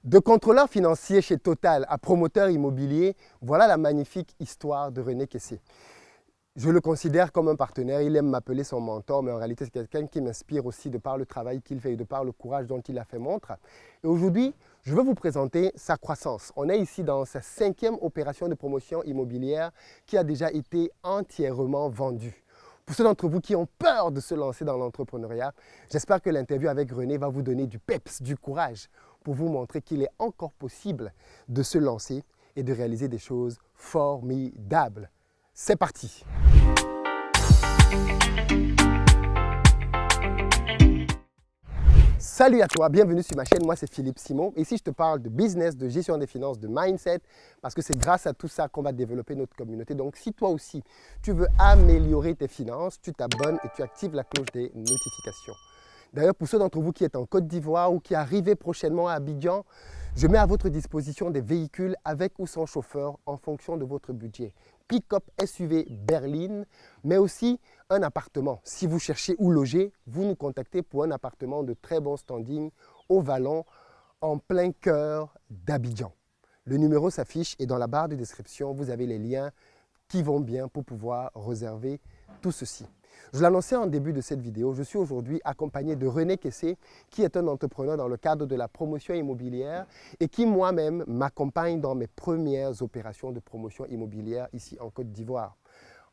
De contrôleur financier chez Total à promoteur immobilier, voilà la magnifique histoire de René Kessé. Je le considère comme un partenaire, il aime m'appeler son mentor, mais en réalité c'est quelqu'un qui m'inspire aussi de par le travail qu'il fait et de par le courage dont il a fait montre. Et aujourd'hui, je veux vous présenter sa croissance. On est ici dans sa 5e opération de promotion immobilière qui a déjà été entièrement vendue. Pour ceux d'entre vous qui ont peur de se lancer dans l'entrepreneuriat, j'espère que l'interview avec René va vous donner du peps, du courage, pour vous montrer qu'il est encore possible de se lancer et de réaliser des choses formidables. C'est parti! Salut à toi, bienvenue sur ma chaîne, moi c'est Philippe Simon. Ici je te parle de business, de gestion des finances, de mindset, parce que c'est grâce à tout ça qu'on va développer notre communauté. Donc si toi aussi tu veux améliorer tes finances, tu t'abonnes et tu actives la cloche des notifications. D'ailleurs, pour ceux d'entre vous qui êtes en Côte d'Ivoire ou qui arrivez prochainement à Abidjan, je mets à votre disposition des véhicules avec ou sans chauffeur en fonction de votre budget. Pick-up SUV berline, mais aussi un appartement. Si vous cherchez où loger, vous nous contactez pour un appartement de très bon standing au Vallon, en plein cœur d'Abidjan. Le numéro s'affiche et dans la barre de description, vous avez les liens qui vont bien pour pouvoir réserver tout ceci. Je l'annonçais en début de cette vidéo, je suis aujourd'hui accompagné de René Kessé, qui est un entrepreneur dans le cadre de la promotion immobilière et qui moi-même m'accompagne dans mes premières opérations de promotion immobilière ici en Côte d'Ivoire.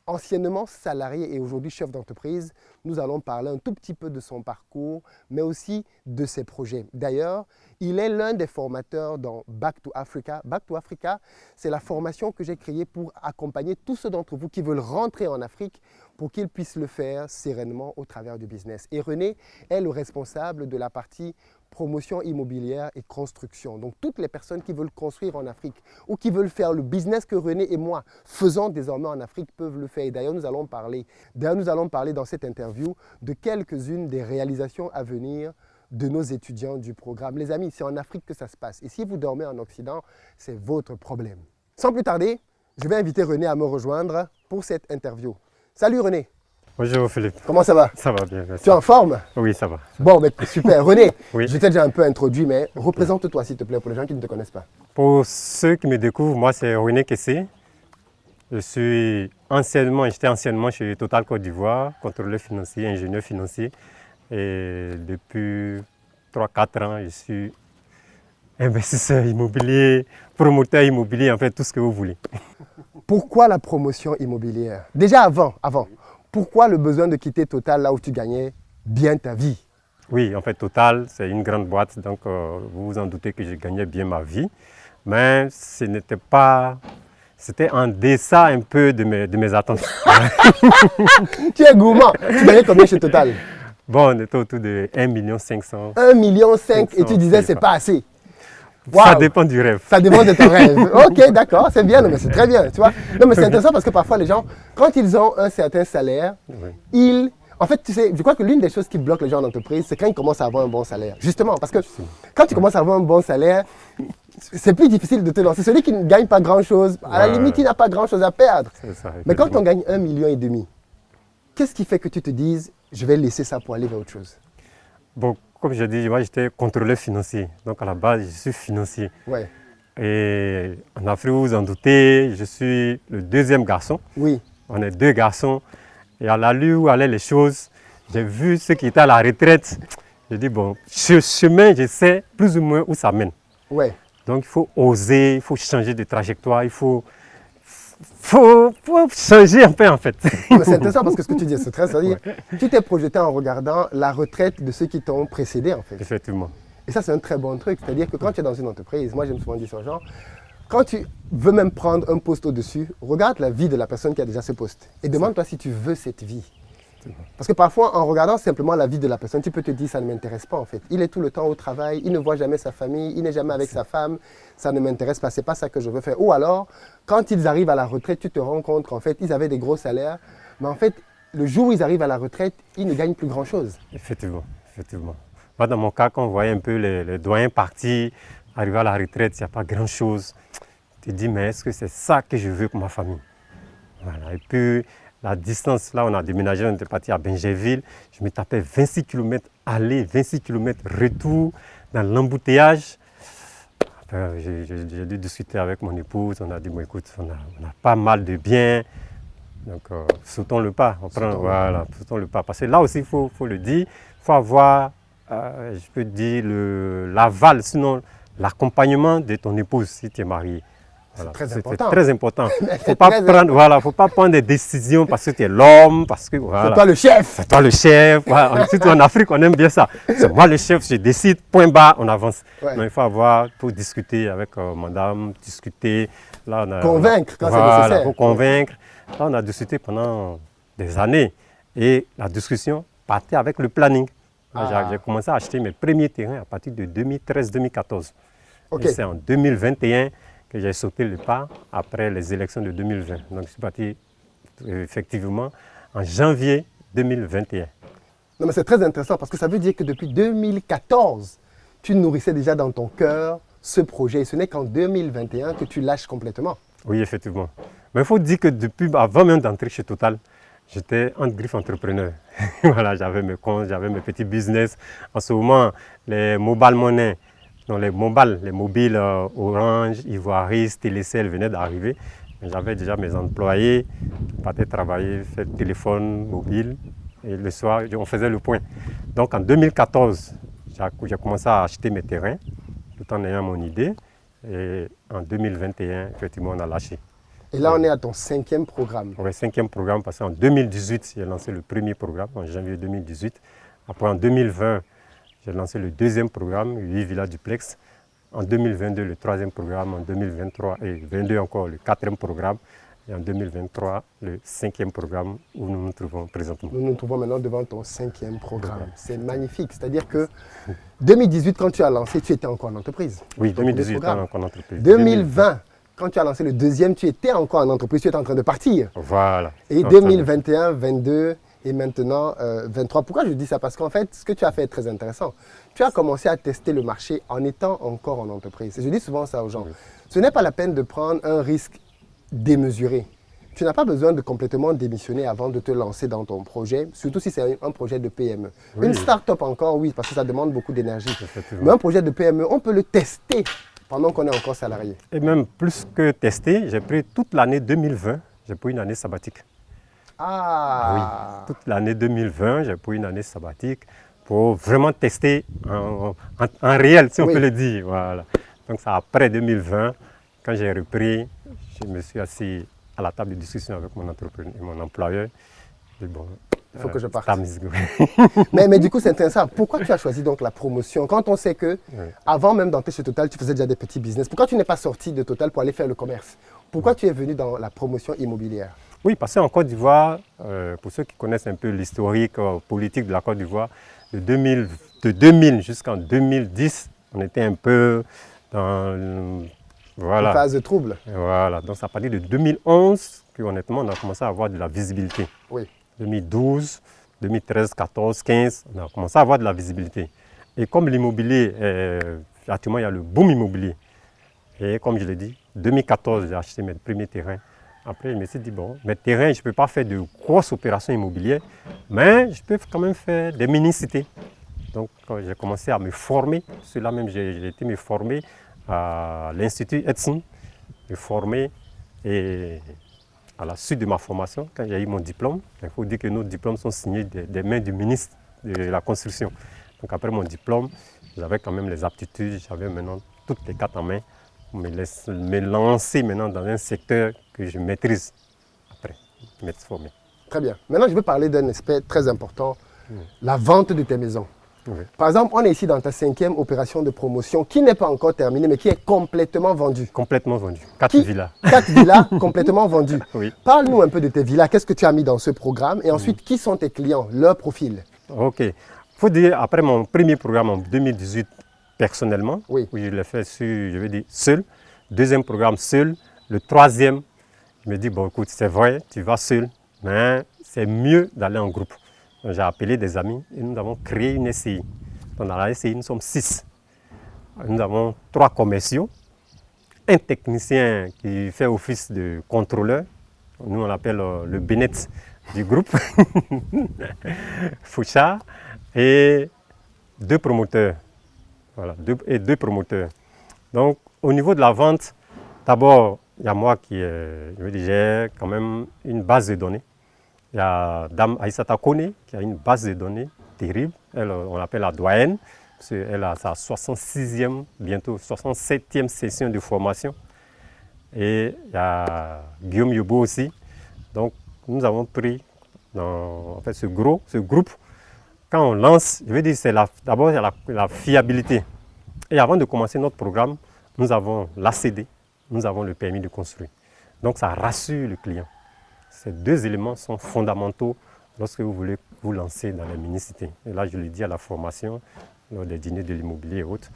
Anciennement salarié et aujourd'hui chef d'entreprise, nous allons parler un tout petit peu de son parcours, mais aussi de ses projets. D'ailleurs, il est l'un des formateurs dans Back to Africa. Back to Africa, c'est la formation que j'ai créée pour accompagner tous ceux d'entre vous qui veulent rentrer en Afrique pour qu'ils puissent le faire sereinement au travers du business. Et René est le responsable de la partie promotion immobilière et construction. Donc toutes les personnes qui veulent construire en Afrique ou qui veulent faire le business que René et moi faisons désormais en Afrique peuvent le faire. Et d'ailleurs, nous allons parler dans cette interview de quelques-unes des réalisations à venir de nos étudiants du programme. Les amis, c'est en Afrique que ça se passe. Et si vous dormez en Occident, c'est votre problème. Sans plus tarder, je vais inviter René à me rejoindre pour cette interview. Salut René. Bonjour Philippe. Comment ça va? Ça va bien, merci. Tu es en forme? Oui, ça va. Bon, mais super. René, Oui. je t'ai déjà un peu introduit, mais représente-toi s'il te plaît pour les gens qui ne te connaissent pas. Pour ceux qui me découvrent, moi c'est René Kessé. J'étais anciennement chez Total Côte d'Ivoire, contrôleur financier, ingénieur financier. Et depuis 3-4 ans, je suis investisseur immobilier, promoteur immobilier, en fait tout ce que vous voulez. Pourquoi la promotion immobilière? Déjà avant, pourquoi le besoin de quitter Total là où tu gagnais bien ta vie? Oui, en fait Total, c'est une grande boîte, donc vous vous en doutez que je gagnais bien ma vie. Mais ce n'était pas... C'était en deçà un peu de mes attentes. Tu es gourmand. Tu gagnais combien chez Total? Bon, on était autour de 1,5 million. 1,5 million et tu disais c'est pas assez. Wow. Ça Wow. dépend du rêve. Ça dépend de ton rêve. Ok, d'accord, c'est bien, mais c'est très bien, tu vois. Non, mais c'est intéressant parce que parfois les gens, quand ils ont un certain salaire, Oui. En fait, tu sais, je crois que l'une des choses qui bloque les gens en entreprise, c'est quand ils commencent à avoir un bon salaire. Justement, parce que quand tu commences à avoir un bon salaire, c'est plus difficile de te lancer. Celui qui ne gagne pas grand-chose, à la limite, il n'a pas grand-chose à perdre. Ça, Mais quand on gagne 1,5 million, qu'est-ce qui fait que tu te dises, je vais laisser ça pour aller vers autre chose? Bon, comme je dis, moi j'étais contrôleur financier. Donc à la base, je suis financier. Ouais. Et en Afrique, vous vous en doutez, je suis le deuxième garçon. Oui. On est 2 garçons. Et à l'allure où allaient les choses, j'ai vu ceux qui étaient à la retraite. J'ai dit, bon, ce chemin, je sais plus ou moins où ça mène. Ouais. Donc il faut oser, il faut changer de trajectoire, il faut changer un peu en fait. C'est intéressant parce que ce que tu dis, c'est très sérieux. Tu t'es projeté en regardant la retraite de ceux qui t'ont précédé en fait. Effectivement. Et ça, c'est un très bon truc. C'est-à-dire que quand tu es dans une entreprise, moi j'aime souvent dire aux gens, quand tu veux même prendre un poste au-dessus, regarde la vie de la personne qui a déjà ce poste et demande-toi si tu veux cette vie. Parce que parfois, en regardant simplement la vie de la personne, tu peux te dire ça ne m'intéresse pas en fait. Il est tout le temps au travail, il ne voit jamais sa famille, il n'est jamais avec sa femme, ça ne m'intéresse pas, c'est pas ça que je veux faire. Ou alors, quand ils arrivent à la retraite, tu te rends compte qu'en fait, ils avaient des gros salaires, mais en fait, le jour où ils arrivent à la retraite, ils ne gagnent plus grand-chose. Effectivement, effectivement. Moi, dans mon cas, quand on voyait un peu les doyens partis, arriver à la retraite, il n'y a pas grand-chose. Tu te dis, mais est-ce que c'est ça que je veux pour ma famille? Voilà. Et puis, la distance, là, on a déménagé, on était parti à Benjerville. Je me tapais 26 km aller, 26 km retour, dans l'embouteillage. J'ai dû discuter avec mon épouse. On a dit, bon, écoute, on a pas mal de biens. Donc, sautons le pas. Sautons le pas. Parce que là aussi, il faut le dire, il faut avoir, je peux dire, l'aval, sinon l'accompagnement de ton épouse si tu es marié. Voilà. C'est très important. Il ne faut pas prendre des décisions parce que tu es l'homme, parce que c'est toi le chef. C'est toi le chef. Voilà. Surtout en Afrique, on aime bien ça. C'est moi le chef, je décide, point barre, on avance. Ouais. Donc, il faut discuter avec madame, discuter. Là, convaincre quand c'est nécessaire. Il faut convaincre. Là, on a discuté pendant des années. Et la discussion partait avec le planning. J'ai commencé à acheter mes premiers terrains à partir de 2013-2014. Okay. Et c'est en 2021 que j'ai sauté le pas après les élections de 2020. Donc, je suis parti effectivement en janvier 2021. Non, mais c'est très intéressant parce que ça veut dire que depuis 2014, tu nourrissais déjà dans ton cœur ce projet. Et ce n'est qu'en 2021 que tu lâches complètement. Oui, effectivement. Mais il faut dire que depuis, avant même d'entrer chez Total, j'étais en griffe entrepreneur. Voilà, j'avais mes comptes, j'avais mes petits business. En ce moment, les mobile money, les mobiles Orange, Ivoiris, Télécell venaient d'arriver. J'avais déjà mes employés qui partaient travailler, faire téléphone mobile. Et le soir, on faisait le point. Donc en 2014, j'ai commencé à acheter mes terrains, tout en ayant mon idée. Et en 2021, effectivement, on a lâché. Et là, on est à ton 5e programme. Oui, 5e programme, parce qu'en 2018, j'ai lancé le premier programme, en janvier 2018. Après, en 2020, j'ai lancé le 2e programme, 8 villas duplex. En 2022, le 3e programme. En 2023 et 2022 encore, le 4e programme. Et en 2023, le 5e programme où nous nous trouvons présentement. Nous nous trouvons maintenant devant ton 5e programme. C'est magnifique. C'est-à-dire que 2018, quand tu as lancé, tu étais encore en entreprise. Oui, 2018, j'étais encore en entreprise. 2020, quand tu as lancé le 2e, tu étais encore en entreprise, tu étais en train de partir. Voilà. Et 2021, 22 et maintenant 23. Pourquoi je dis ça? Parce qu'en fait, ce que tu as fait est très intéressant. Tu as commencé à tester le marché en étant encore en entreprise. Et je dis souvent ça aux gens. Oui. Ce n'est pas la peine de prendre un risque démesuré. Tu n'as pas besoin de complètement démissionner avant de te lancer dans ton projet, surtout si c'est un projet de PME. Oui. Une start-up encore, oui, parce que ça demande beaucoup d'énergie. Mais un projet de PME, on peut le tester pendant qu'on est encore salarié. Et même plus que tester, j'ai pris toute l'année 2020, j'ai pris une année sabbatique. Oui, toute l'année 2020, j'ai pris une année sabbatique pour vraiment tester en réel, si on peut le dire. Voilà. Donc, c'est après 2020, quand j'ai repris, je me suis assis à la table de discussion avec mon entrepreneur et mon employeur. Et bon, il faut que je parte. mais du coup, c'est intéressant. Pourquoi tu as choisi donc la promotion quand on sait que, avant même d'entrer chez Total, tu faisais déjà des petits business? Pourquoi tu n'es pas sorti de Total pour aller faire le commerce? Pourquoi tu es venu dans la promotion immobilière? Oui, parce qu'en Côte d'Ivoire, pour ceux qui connaissent un peu l'historique politique de la Côte d'Ivoire, de 2000 jusqu'en 2010, on était un peu dans une phase de trouble. Voilà, donc c'est à partir de 2011 qu'honnêtement, on a commencé à avoir de la visibilité. Oui. 2012, 2013, 14, 15, on a commencé à avoir de la visibilité. Et comme l'immobilier, actuellement, il y a le boom immobilier. Et comme je l'ai dit, 2014, j'ai acheté mes premiers terrains. Après, je me suis dit, bon, mes terrains, je ne peux pas faire de grosses opérations immobilières, mais je peux quand même faire des mini-cités. Donc, j'ai commencé à me former. Cela même, j'ai été me former à l'Institut Edson, me former. Et à la suite de ma formation, quand j'ai eu mon diplôme, il faut dire que nos diplômes sont signés des mains du ministre de la Construction. Donc, après mon diplôme, j'avais quand même les aptitudes, j'avais maintenant toutes les cartes en main pour me lancer maintenant dans un secteur que je maîtrise après m'être formé. Très bien. Maintenant, je veux parler d'un aspect très important, la vente de tes maisons. Oui. Par exemple, on est ici dans ta 5e opération de promotion qui n'est pas encore terminée, mais qui est complètement vendue. Complètement vendue. 4 villas. 4 villas complètement vendues. Oui. Parle-nous un peu de tes villas. Qu'est-ce que tu as mis dans ce programme? Et ensuite, qui sont tes clients, leur profil? OK. Il faut dire, après mon premier programme en 2018, personnellement, où je l'ai fait sur, je vais dire, seul. 2e programme seul. Le 3e, je me dis, bon, écoute, c'est vrai, tu vas seul, mais c'est mieux d'aller en groupe. J'ai appelé des amis et nous avons créé une SCI. Dans la SCI, nous sommes 6. Nous avons 3 commerciaux, un technicien qui fait office de contrôleur, nous on l'appelle le Bennett du groupe, Foucha, et 2 promoteurs. Voilà, 2 promoteurs. Donc, au niveau de la vente, d'abord, il y a moi qui j'ai quand même une base de données. Il y a Dame Aïssata Kone qui a une base de données terrible. Elle, on l'appelle la doyenne, parce qu'elle a sa 66e, bientôt 67e session de formation. Et il y a Guillaume Yobo aussi. Donc, nous avons pris en fait, ce groupe. Quand on lance, je veux dire, d'abord la fiabilité. Et avant de commencer notre programme, nous avons l'ACD, nous avons le permis de construire. Donc, ça rassure le client. Ces deux éléments sont fondamentaux lorsque vous voulez vous lancer dans les mini-cités. Et là, je le dis à la formation, lors des dîners de l'immobilier et autres.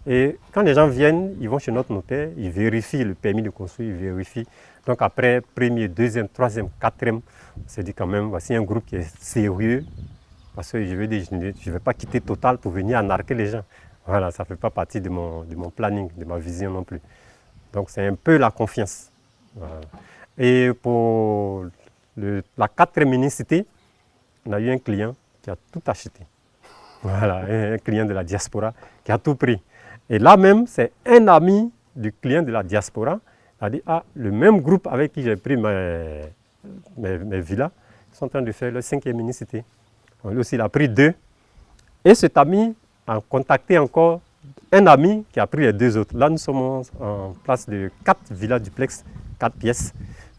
Et quand les gens viennent, ils vont chez notre notaire, ils vérifient le permis de construire, ils vérifient. Donc après, premier, deuxième, troisième, quatrième, on s'est dit quand même, voici un groupe qui est sérieux. Parce que je veux dire, je ne vais pas quitter Total pour venir arnaquer les gens. Voilà, ça ne fait pas partie de mon planning, de ma vision non plus. Donc c'est un peu la confiance. Voilà. Et pour la quatrième mini-cité, on a eu un client qui a tout acheté. Voilà, un client de la diaspora qui a tout pris. Et là même, c'est un ami du client de la diaspora qui a dit, ah, le même groupe avec qui j'ai pris mes villas, ils sont en train de faire le 5e mini-cité. Lui aussi, il a pris 2. Et cet ami a contacté encore un ami qui a pris les 2 autres. Là, nous sommes en place de 4 villas duplex, 4 pièces.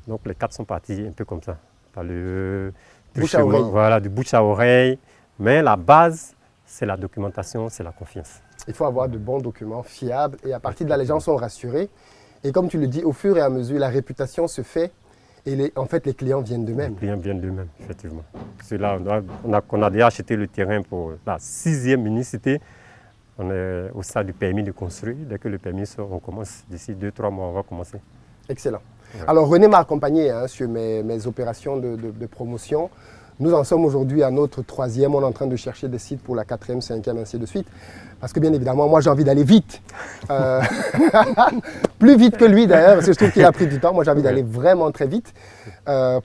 Donc les 4 sont partis un peu comme ça. Par le bouche à oreille. Voilà, du bouche à oreille. Mais la base, c'est la documentation, c'est la confiance. Il faut avoir de bons documents fiables et à partir de là, les gens sont rassurés. Et comme tu le dis, au fur et à mesure, la réputation se fait et en fait, les clients viennent d'eux-mêmes. Les clients viennent d'eux-mêmes, effectivement. Parce que là, on a déjà acheté le terrain pour la 6e mini-cité. On est au stade du permis de construire. Dès que le permis sort, on commence. D'ici 2-3 mois, on va commencer. Excellent. Ouais. Alors, René m'a accompagné sur mes opérations de promotion. Nous en sommes aujourd'hui à notre 3e. On est en train de chercher des sites pour la 4e, 5e, ainsi de suite. Parce que bien évidemment, moi j'ai envie d'aller vite. Plus vite que lui d'ailleurs, parce que je trouve qu'il a pris du temps. Moi j'ai envie d'aller vraiment très vite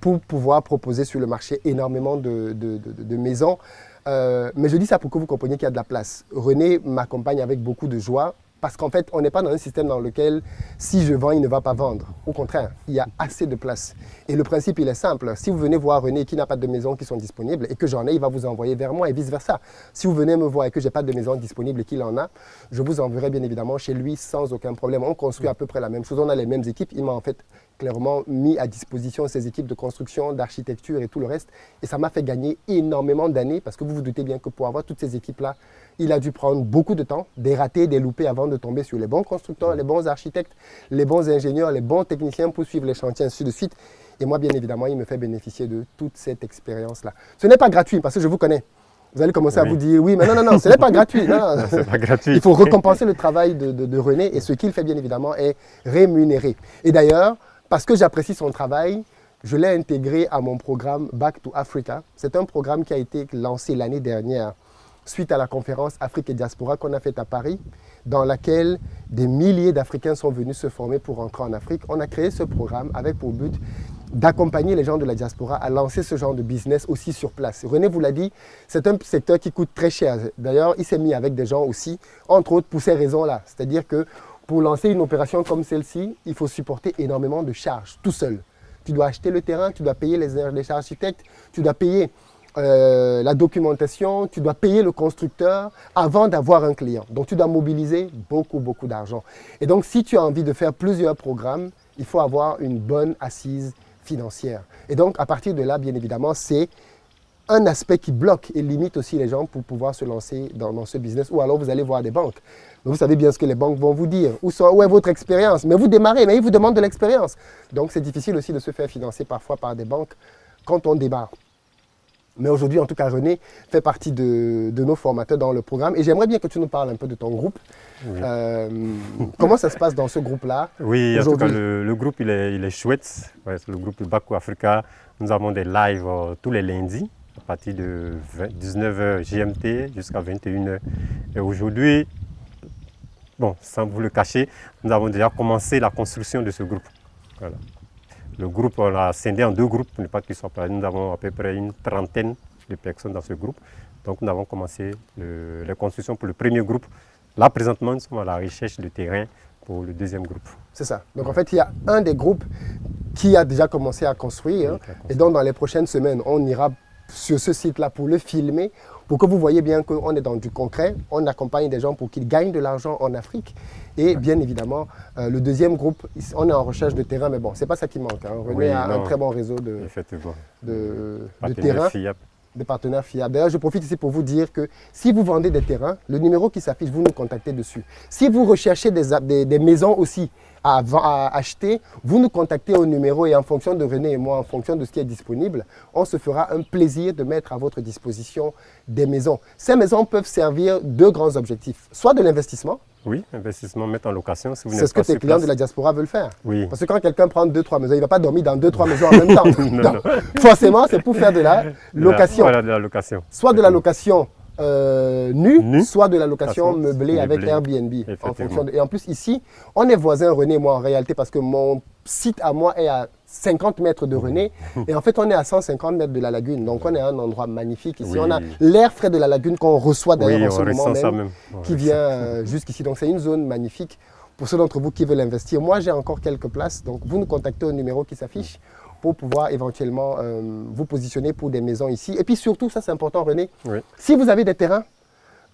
pour pouvoir proposer sur le marché énormément de maisons. Mais je dis ça pour que vous compreniez qu'il y a de la place. René m'accompagne avec beaucoup de joie. Parce qu'en fait, on n'est pas dans un système dans lequel si je vends, il ne va pas vendre. Au contraire, il y a assez de place. Et le principe, il est simple. Si vous venez voir René qui n'a pas de maisons qui sont disponibles et que j'en ai, il va vous envoyer vers moi et vice-versa. Si vous venez me voir et que je n'ai pas de maisons disponibles et qu'il en a, je vous enverrai bien évidemment chez lui sans aucun problème. On construit à peu près la même chose. On a les mêmes équipes. Il m'a en fait clairement mis à disposition ces équipes de construction, d'architecture et tout le reste. Et ça m'a fait gagner énormément d'années parce que vous vous doutez bien que pour avoir toutes ces équipes-là, il a dû prendre beaucoup de temps, des ratés, des loupés avant de tomber sur les bons constructeurs, les bons architectes, les bons ingénieurs, les bons techniciens pour suivre les chantiers, ainsi de suite. Et moi, bien évidemment, il me fait bénéficier de toute cette expérience-là. Ce n'est pas gratuit parce que je vous connais. Vous allez commencer à vous dire oui, mais non, ce n'est pas gratuit. Non. C'est pas gratuit. Il faut récompenser le travail de René et ce qu'il fait, bien évidemment, est rémunéré. Et d'ailleurs, parce que j'apprécie son travail, je l'ai intégré à mon programme Back to Africa. C'est un programme qui a été lancé l'année dernière suite à la conférence Afrique et Diaspora qu'on a faite à Paris, dans laquelle des milliers d'Africains sont venus se former pour rentrer en Afrique. On a créé ce programme avec pour but d'accompagner les gens de la diaspora à lancer ce genre de business aussi sur place. René vous l'a dit, c'est un secteur qui coûte très cher. D'ailleurs, il s'est mis avec des gens aussi, entre autres pour ces raisons-là. C'est-à-dire que pour lancer une opération comme celle-ci, il faut supporter énormément de charges, tout seul. Tu dois acheter le terrain, tu dois payer les architectes, tu dois payer la documentation, tu dois payer le constructeur avant d'avoir un client. Donc tu dois mobiliser beaucoup d'argent. Et donc si tu as envie de faire plusieurs programmes, il faut avoir une bonne assise financière. Et donc à partir de là, bien évidemment, c'est un aspect qui bloque et limite aussi les gens pour pouvoir se lancer dans ce business. Ou alors vous allez voir des banques. Mais vous savez bien ce que les banques vont vous dire. Où est votre expérience? Mais vous démarrez, mais ils vous demandent de l'expérience. Donc c'est difficile aussi de se faire financer parfois par des banques quand on démarre. Mais aujourd'hui, en tout cas, René fait partie de nos formateurs dans le programme. Et j'aimerais bien que tu nous parles un peu de ton groupe. Oui. Comment ça se passe dans ce groupe-là? Oui, en tout cas, le groupe, il est chouette. Ouais, c'est le groupe Back to Africa. Nous avons des lives tous les lundis, à partir de 19h GMT jusqu'à 21h. Et aujourd'hui, bon, sans vous le cacher, nous avons déjà commencé la construction de ce groupe. Voilà. Le groupe, on l'a scindé en 2 groupes pour ne pas qu'ils soient pas. Nous avons à peu près une trentaine de personnes dans ce groupe. Donc nous avons commencé les constructions pour le premier groupe. Là, présentement, nous sommes à la recherche de terrain pour le deuxième groupe. C'est ça. Donc en fait, il y a un des groupes qui a déjà commencé à construire. Et donc dans les prochaines semaines, on ira sur ce site-là pour le filmer, pour que vous voyez bien qu'on est dans du concret. On accompagne des gens pour qu'ils gagnent de l'argent en Afrique. Et bien évidemment, le deuxième groupe, on est en recherche de terrain, mais bon, c'est pas ça qui manque. Hein. René a un très bon réseau de terrain. Des partenaires fiables. D'ailleurs, je profite ici pour vous dire que si vous vendez des terrains, le numéro qui s'affiche, vous nous contactez dessus. Si vous recherchez des maisons aussi à acheter, vous nous contactez au numéro et en fonction de René et moi, en fonction de ce qui est disponible, on se fera un plaisir de mettre à votre disposition des maisons. Ces maisons peuvent servir deux grands objectifs, soit de l'investissement. Oui, investissement, mettre en location. Si c'est ce que tes clients de la diaspora veulent faire. Oui. Parce que quand quelqu'un prend 2-3 maisons, il ne va pas dormir dans 2-3 maisons en même temps. Donc, forcément, c'est pour faire de la location. Voilà, de la location. Soit de la location nue, soit de la location meublée avec Airbnb. En fonction et en plus, ici, on est voisins, René et moi, en réalité, parce que mon site à moi est à 50 mètres de René. Et en fait, on est à 150 mètres de la lagune. Donc, on est à un endroit magnifique ici. Oui. On a l'air frais de la lagune qu'on reçoit d'ailleurs en ce moment même. Qui vient jusqu'ici. Donc, c'est une zone magnifique pour ceux d'entre vous qui veulent investir. Moi, j'ai encore quelques places. Donc, vous nous contactez au numéro qui s'affiche pour pouvoir éventuellement vous positionner pour des maisons ici. Et puis surtout, ça c'est important René, si vous avez des terrains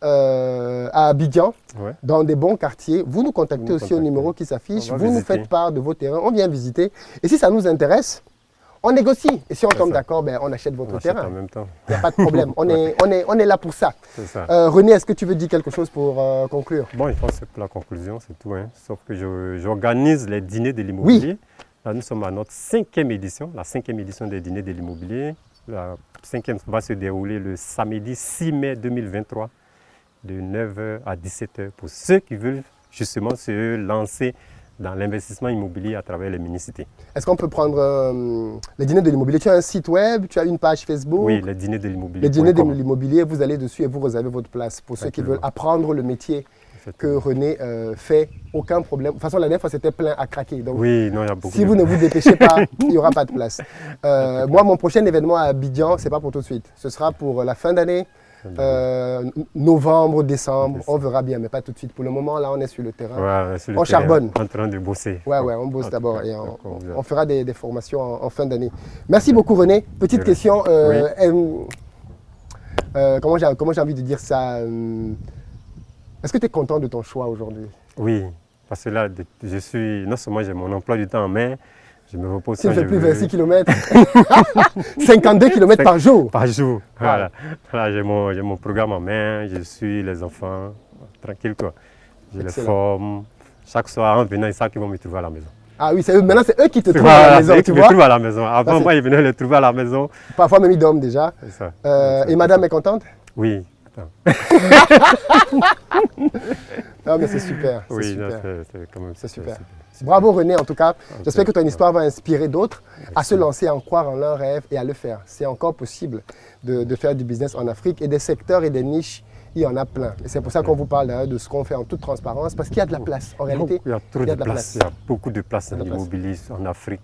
à Abidjan, dans des bons quartiers, vous nous contactez aussi au numéro qui s'affiche, vous nous faites part de vos terrains, on vient visiter. Et si ça nous intéresse, on négocie. Et si on tombe d'accord, ben, on achète votre terrain. En même temps. Il n'y a pas de problème, on est là pour ça. René, est-ce que tu veux dire quelque chose pour conclure? Bon, je pense que c'est pour la conclusion, c'est tout. Hein. Sauf que j'organise les dîners de l'immobilier. Là, nous sommes à notre 5e édition, la 5e édition des dîners de l'immobilier. La 5e va se dérouler le samedi 6 mai 2023, de 9h à 17h, pour ceux qui veulent justement se lancer dans l'investissement immobilier à travers les mini-cités. Est-ce qu'on peut prendre les dîners de l'immobilier? Tu as un site web, tu as une page Facebook? Oui, les dîners de l'immobilier. Les dîners de l'immobilier, vous allez dessus et vous réservez votre place pour ceux qui veulent apprendre le métier que René fait, aucun problème. De toute façon, la dernière fois, c'était plein à craquer. Donc, oui, non, il y a beaucoup. Si vous ne vous dépêchez pas, il n'y aura pas de place. Moi, mon prochain événement à Abidjan, ce n'est pas pour tout de suite. Ce sera pour la fin d'année, novembre, décembre. On verra bien, mais pas tout de suite. Pour le moment, là, on est sur le terrain. On charbonne. En train de bosser. Ouais, on bosse d'abord et on fera des formations en fin d'année. Merci beaucoup, René. Petite question. Comment j'ai envie de dire ça Est-ce que tu es content de ton choix aujourd'hui? Oui, parce que là, non seulement j'ai mon emploi du temps en main, je me repose. Tu ne fais plus 26 km 52 km par jour. Par jour, voilà. Là, j'ai mon programme en main, je suis les enfants, tranquille quoi. Je les forme. Chaque soir, en venant, ils savent qu'ils vont me trouver à la maison. Ah oui, maintenant c'est eux qui te trouvent à la maison, tu vois. Ils me trouvent à la maison. Avant, moi, ils venaient les trouver à la maison. Parfois même, ils dorment déjà. C'est ça. Et madame est contente? Oui. Non mais c'est super, oui, c'est super. Bravo René en tout cas, j'espère que ton histoire va inspirer d'autres à se lancer, à en croire en leurs rêves et à le faire. C'est encore possible de faire du business en Afrique et des secteurs et des niches, il y en a plein. Et c'est pour ça qu'on vous parle de ce qu'on fait en toute transparence parce qu'il y a de la place. En réalité, il y a trop de place. Il y a beaucoup de place dans l'immobilier en Afrique.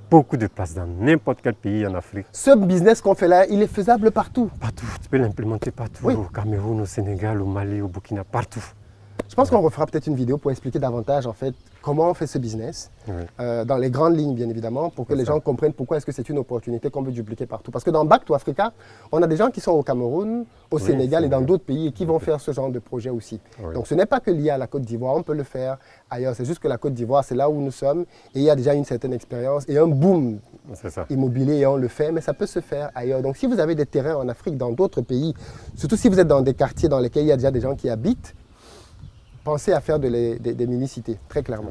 Beaucoup de place dans n'importe quel pays en Afrique. Ce business qu'on fait là, il est faisable partout. Partout, tu peux l'implémenter partout, au Cameroun, au Sénégal, au Mali, au Burkina, partout. Je pense qu'on refera peut-être une vidéo pour expliquer davantage en fait comment on fait ce business, dans les grandes lignes bien évidemment, pour que les gens comprennent pourquoi est-ce que c'est une opportunité qu'on veut dupliquer partout. Parce que dans Back to Africa, on a des gens qui sont au Cameroun, au Sénégal et dans d'autres pays et qui vont faire ce genre de projet aussi. Donc ce n'est pas que lié à la Côte d'Ivoire, on peut le faire ailleurs. C'est juste que la Côte d'Ivoire, c'est là où nous sommes et il y a déjà une certaine expérience et un boom immobilier et on le fait, mais ça peut se faire ailleurs. Donc si vous avez des terrains en Afrique, dans d'autres pays, surtout si vous êtes dans des quartiers dans lesquels il y a déjà des gens qui habitent, pensez à faire des mini-cités, très clairement.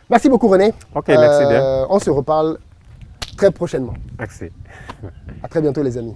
Merci beaucoup René. Ok, merci bien. On se reparle très prochainement. Merci. À très bientôt les amis.